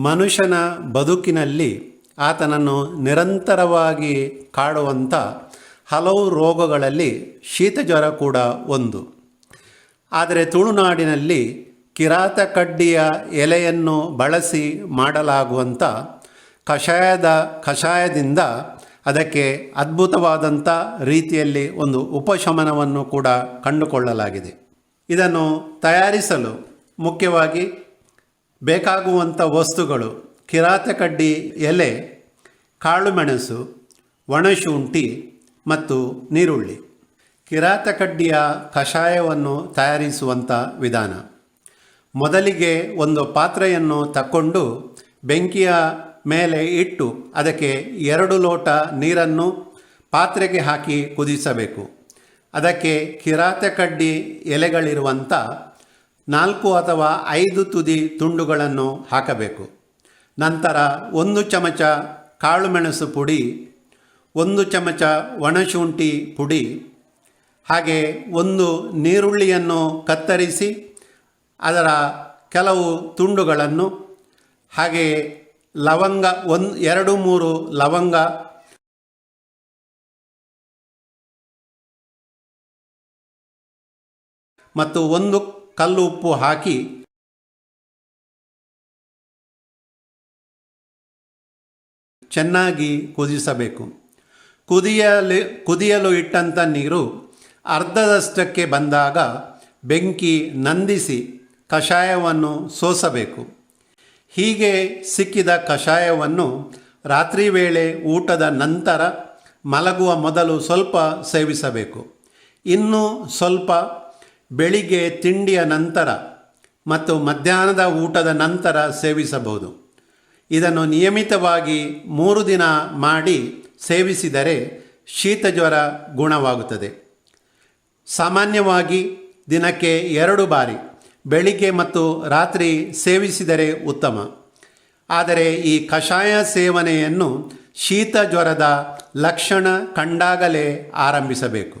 ಮನುಷ್ಯನ ಬದುಕಿನಲ್ಲಿ ಆತನನ್ನು ನಿರಂತರವಾಗಿ ಕಾಡುವಂಥ ಹಲವು ರೋಗಗಳಲ್ಲಿ ಶೀತ ಜ್ವರ ಕೂಡ ಒಂದು. ಆದರೆ ತುಳುನಾಡಿನಲ್ಲಿ ಕಿರಾತಕಡ್ಡಿಯ ಎಲೆಯನ್ನು ಬಳಸಿ ಮಾಡಲಾಗುವಂಥ ಕಷಾಯದಿಂದ ಅದಕ್ಕೆ ಅದ್ಭುತವಾದಂಥ ರೀತಿಯಲ್ಲಿ ಒಂದು ಉಪಶಮನವನ್ನು ಕೂಡ ಕಂಡುಕೊಳ್ಳಲಾಗಿದೆ. ಇದನ್ನು ತಯಾರಿಸಲು ಮುಖ್ಯವಾಗಿ ಬೇಕಾಗುವಂಥ ವಸ್ತುಗಳು ಕಿರಾತಕಡ್ಡಿ ಎಲೆ, ಕಾಳುಮೆಣಸು, ಒಣಶುಂಠಿ ಮತ್ತು ನೀರುಳ್ಳಿ. ಕಿರಾತಕಡ್ಡಿಯ ಕಷಾಯವನ್ನು ತಯಾರಿಸುವಂಥ ವಿಧಾನ: ಮೊದಲಿಗೆ ಒಂದು ಪಾತ್ರೆಯನ್ನು ತಕ್ಕೊಂಡು ಬೆಂಕಿಯ ಮೇಲೆ ಇಟ್ಟು ಅದಕ್ಕೆ 2 ಲೋಟ ನೀರನ್ನು ಪಾತ್ರೆಗೆ ಹಾಕಿ ಕುದಿಸಬೇಕು. ಅದಕ್ಕೆ ಕಿರಾತಕಡ್ಡಿ ಎಲೆಗಳಿರುವಂಥ 4 ಅಥವಾ 5 ತುದಿ ತುಂಡುಗಳನ್ನು ಹಾಕಬೇಕು. ನಂತರ 1 ಚಮಚ ಕಾಳುಮೆಣಸು ಪುಡಿ, 1 ಚಮಚ ಒಣಶುಂಠಿ ಪುಡಿ, ಹಾಗೆ 1 ನೀರುಳ್ಳಿಯನ್ನು ಕತ್ತರಿಸಿ ಅದರ ಕೆಲವು ತುಂಡುಗಳನ್ನು, ಹಾಗೆ ಲವಂಗ 2-3 ಲವಂಗ, ಮತ್ತು 1 ಕಲ್ಲು ಉಪ್ಪು ಹಾಕಿ ಚೆನ್ನಾಗಿ ಕುದಿಸಬೇಕು. ಕುದಿಯಲು ಇಟ್ಟಂಥ ನೀರು ಅರ್ಧದಷ್ಟಕ್ಕೆ ಬಂದಾಗ ಬೆಂಕಿ ನಂದಿಸಿ ಕಷಾಯವನ್ನು ಸೋಸಬೇಕು. ಹೀಗೆ ಸಿಕ್ಕಿದ ಕಷಾಯವನ್ನು ರಾತ್ರಿ ವೇಳೆ ಊಟದ ನಂತರ ಮಲಗುವ ಮೊದಲು ಸ್ವಲ್ಪ ಸೇವಿಸಬೇಕು. ಇನ್ನು ಸ್ವಲ್ಪ ಬೆಳಿಗ್ಗೆ ತಿಂಡಿಯ ನಂತರ ಮತ್ತು ಮಧ್ಯಾಹ್ನದ ಊಟದ ನಂತರ ಸೇವಿಸಬಹುದು. ಇದನ್ನು ನಿಯಮಿತವಾಗಿ 3 ದಿನ ಮಾಡಿ ಸೇವಿಸಿದರೆ ಶೀತ ಜ್ವರ ಗುಣವಾಗುತ್ತದೆ. ಸಾಮಾನ್ಯವಾಗಿ ದಿನಕ್ಕೆ 2 ಬಾರಿ ಬೆಳಿಗ್ಗೆ ಮತ್ತು ರಾತ್ರಿ ಸೇವಿಸಿದರೆ ಉತ್ತಮ. ಆದರೆ ಈ ಕಷಾಯ ಸೇವನೆಯನ್ನು ಶೀತ ಜ್ವರದ ಲಕ್ಷಣ ಕಂಡಾಗಲೇ ಆರಂಭಿಸಬೇಕು.